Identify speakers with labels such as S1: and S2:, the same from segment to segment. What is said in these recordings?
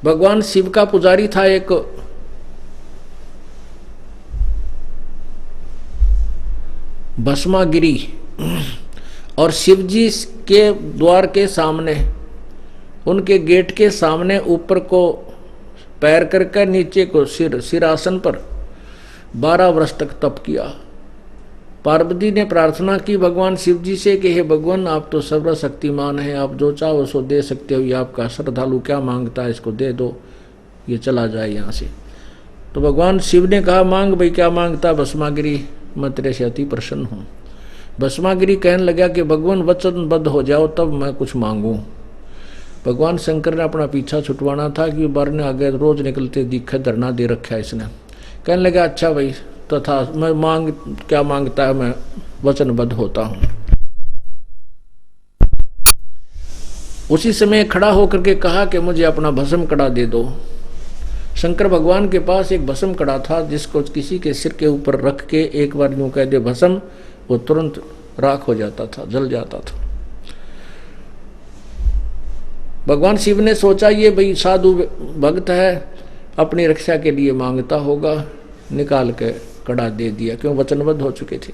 S1: भगवान शिव का पुजारी था एक भस्मागिरी, और शिव जी के द्वार के सामने, उनके गेट के सामने ऊपर को पैर करके नीचे को सिरासन पर 12 वर्ष तक तप किया। पार्वती ने प्रार्थना की भगवान शिव जी से कि हे भगवान, आप तो सर्वशक्तिमान हैं, आप जो चाहो सो दे सकते हो, ये आपका श्रद्धालु क्या मांगता है इसको दे दो, ये चला जाए यहाँ से। तो भगवान शिव ने कहा मांग भाई, क्या मांगता भस्मागिरी, मैं तेरे से अति प्रसन्न हूँ। भस्मागिरी कहने लगा कि भगवान वचनबद्ध हो जाओ तब मैं कुछ मांगूँ। भगवान शंकर ने अपना पीछा छुटवाना था कि बारने आगे रोज निकलते दिखे, धरना दे रखा है इसने। कहने लगा अच्छा भाई तथा मैं मांग क्या मांगता है, मैं वचनबद्ध होता हूँ। उसी समय खड़ा होकर के कहा कि मुझे अपना भस्म कड़ा दे दो। शंकर भगवान के पास एक भस्म कड़ा था जिसको किसी के सिर के ऊपर रख के एक बार यूं कह दे भस्म, वो तुरंत राख हो जाता था, जल जाता था। भगवान शिव ने सोचा ये भाई साधु भक्त है, अपनी रक्षा के लिए मांगता होगा, निकाल के कड़ा दे दिया, क्यों वचनबद्ध हो चुके थे।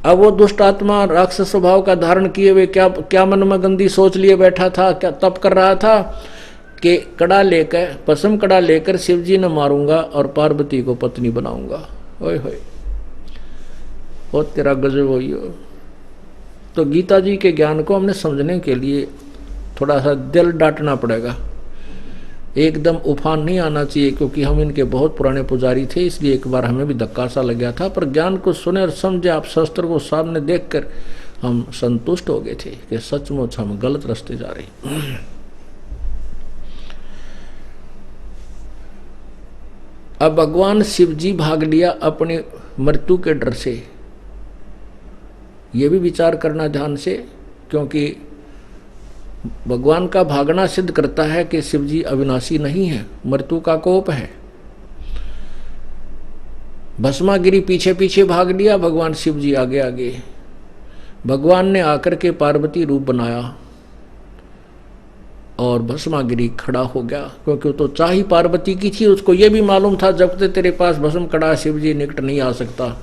S1: अब वो दुष्ट आत्मा राक्षस स्वभाव का धारण किए हुए क्या मन में गंदी सोच लिए बैठा था, क्या तप कर रहा था कि कड़ा लेकर, भस्म कड़ा लेकर शिव जी ने मारूंगा और पार्वती को पत्नी बनाऊंगा। ओए होए, ओ तेरा गजब हो। तो गीता जी के ज्ञान को हमने समझने के लिए थोड़ा सा दिल डांटना पड़ेगा, एकदम उफान नहीं आना चाहिए, क्योंकि हम इनके बहुत पुराने पुजारी थे, इसलिए एक बार हमें भी धक्का सा लग गया था। पर ज्ञान को सुने और समझे, आप शास्त्र को सामने देखकर हम संतुष्ट हो गए थे कि सचमुच हम गलत रास्ते जा रहे। अब भगवान शिव जी भाग लिया अपनी मृत्यु के डर से। ये भी विचार करना ध्यान से, क्योंकि भगवान का भागना सिद्ध करता है कि शिव जी अविनाशी नहीं है, मृत्यु का कोप है। भस्मागिरी पीछे पीछे भाग लिया, भगवान शिव जी आगे आगे। भगवान ने आकर के पार्वती रूप बनाया और भस्मागिरी खड़ा हो गया, क्योंकि वो तो चाही पार्वती की थी। उसको ये भी मालूम था जब तक तेरे पास भस्म कड़ा शिव जी निकट नहीं आ सकता,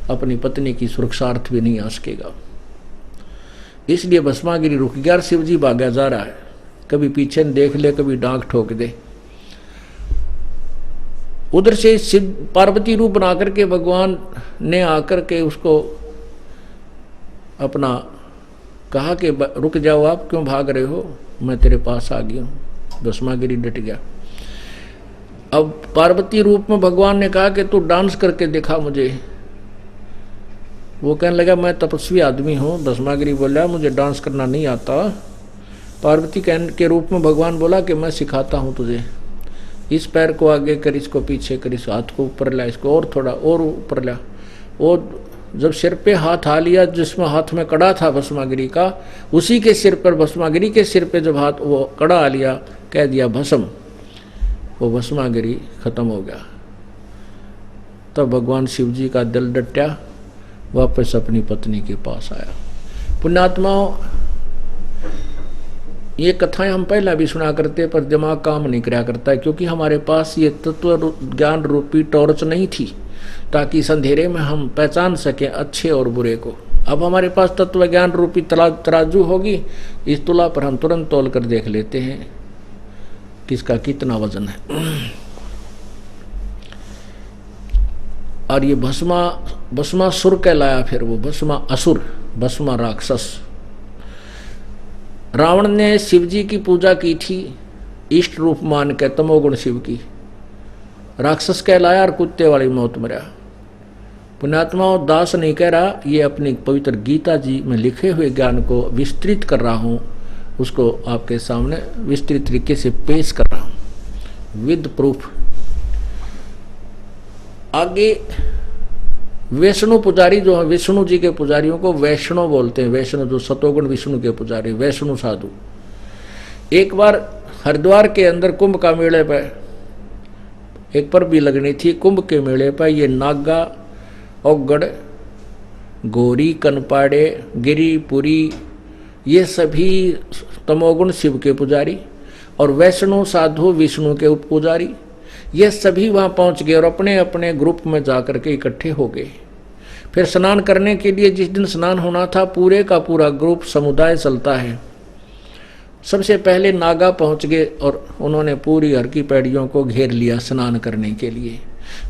S1: अपनी पत्नी की सुरक्षार्थ भी नहीं आ सकेगा। इसलिए भस्मागिरी रुक गया और शिव जी भागा जा रहा है, कभी पीछे देख ले, कभी डांक ठोक दे। उधर से शिव पार्वती रूप बना करके भगवान ने आकर के उसको अपना कहा कि रुक जाओ, आप क्यों भाग रहे हो, मैं तेरे पास आ गया हूं। भस्मागिरी डट गया। अब पार्वती रूप में भगवान ने कहा कि तू डांस करके दिखा मुझे। वो कहने लगा मैं तपस्वी आदमी हूँ। भस्मागिरी बोला मुझे डांस करना नहीं आता। पार्वती के रूप में भगवान बोला कि मैं सिखाता हूँ तुझे, इस पैर को आगे कर, इसको पीछे कर, इस हाथ को ऊपर ला, इसको और थोड़ा और ऊपर ला। वो जब सिर पे हाथ आ लिया, जिसमें हाथ में कड़ा था भस्मागिरी का, उसी के सिर पर, भस्मागिरी के सिर पे जब हाथ वो कड़ा आ लिया, कह दिया भस्म, वो भस्मागिरी खत्म हो गया। तब भगवान शिव जी का दिल डटा, वापस अपनी पत्नी के पास आया। पुण्यात्माओं, ये कथाएं हम पहला भी सुना करते, पर दिमाग काम नहीं कराया करता है, क्योंकि हमारे पास ये तत्व ज्ञान रूपी टॉर्च नहीं थी, ताकि इस अंधेरे में हम पहचान सकें अच्छे और बुरे को। अब हमारे पास तत्व ज्ञान रूपी तराजू होगी, इस तुला पर हम तुरंत तोल कर देख लेते हैं किसका कितना वजन है। और ये भस्मासुर कहलाया, फिर वो भस्मा असुर, भस्मा राक्षस। रावण ने शिव जी की पूजा की थी इष्ट रूप मान के, तमोगुण शिव की। राक्षस कहलाया और कुत्ते वाली मौत मरा। पुण्यात्माओं, दास नहीं कह रहा, ये अपनी पवित्र गीता जी में लिखे हुए ज्ञान को विस्तृत कर रहा हूँ, उसको आपके सामने विस्तृत तरीके से पेश कर रहा हूँ विद प्रूफ। आगे वैष्णु पुजारी जो है, विष्णु जी के पुजारियों को वैष्णव बोलते हैं। वैष्णव जो सतोगुण विष्णु के पुजारी, वैष्णु साधु। एक बार हरिद्वार के अंदर कुंभ का मेले पर एक पर भी लगनी थी। कुंभ के मेले पर ये नागा, औगड़, गौरी, कनपाड़े, गिरी, पुरी, ये सभी तमोगुण शिव के पुजारी, और वैष्णव साधु विष्णु के उप पुजारी, ये सभी वहाँ पहुँच गए और अपने अपने ग्रुप में जाकर के इकट्ठे हो गए। फिर स्नान करने के लिए जिस दिन स्नान होना था, पूरे का पूरा ग्रुप समुदाय चलता है। सबसे पहले नागा पहुँच गए और उन्होंने पूरी हर की पैड़ियों को घेर लिया स्नान करने के लिए।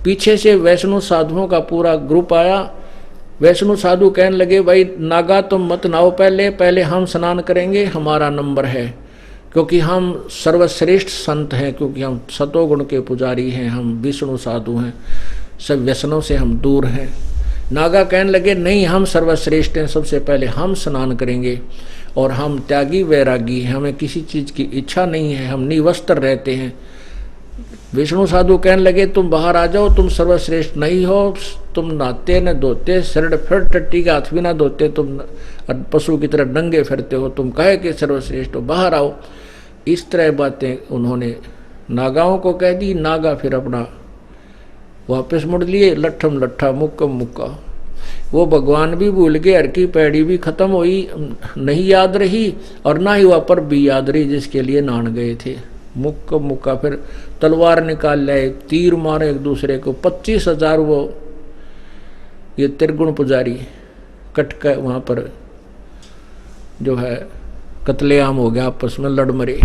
S1: पीछे से वैष्णव साधुओं का पूरा ग्रुप आया। वैष्णव साधु कहने लगे, भाई नागा तुम मत नाओ, पहले हम स्नान करेंगे, हमारा नंबर है, क्योंकि हम सर्वश्रेष्ठ संत हैं, क्योंकि हम सतोगुण के पुजारी हैं, हम विष्णु साधु हैं, सब व्यसनों से हम दूर हैं। नागा कहने लगे, नहीं हम सर्वश्रेष्ठ हैं, सबसे पहले हम स्नान करेंगे और हम त्यागी वैरागी हैं, हमें किसी चीज़ की इच्छा नहीं है, हम निवस्त्र रहते हैं। विष्णु साधु कहने लगे, तुम बाहर आ जाओ, तुम सर्वश्रेष्ठ नहीं हो, तुम नहाते न धोते, शरण फिर टट्टी का हाथ भी ना धोते, तुम पशु की तरह नंगे फिरते हो, तुम कहे कि सर्वश्रेष्ठ हो, बाहर आओ। इस तरह बातें उन्होंने नागाओं को कह दी। नागा फिर अपना वापस मुड़ लिए, लट्ठम लट्ठा मुक्कम मुक्का। वो भगवान भी भूल गए, हर की पैड़ी भी खत्म हुई, नहीं याद रही, और ना ही वह पर भी याद रही जिसके लिए नान गए थे। मुक्का मुक्का फिर तलवार निकाल लाए, तीर मारे एक दूसरे को। 25,000 वो ये त्रिगुण पुजारी कटका वहाँ पर जो है कत्लेआम हो गया, आपस में लड़ मरे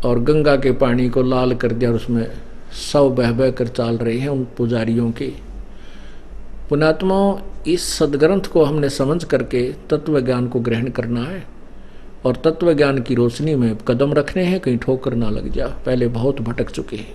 S1: और गंगा के पानी को लाल कर दिया और उसमें सब बह बह कर चाल रहे हैं उन पुजारियों के। पुण्यात्माओं, इस सदग्रंथ को हमने समझ करके तत्व ज्ञान को ग्रहण करना है और तत्व ज्ञान की रोशनी में कदम रखने हैं, कहीं ठोकर ना लग जा। पहले बहुत भटक चुके हैं।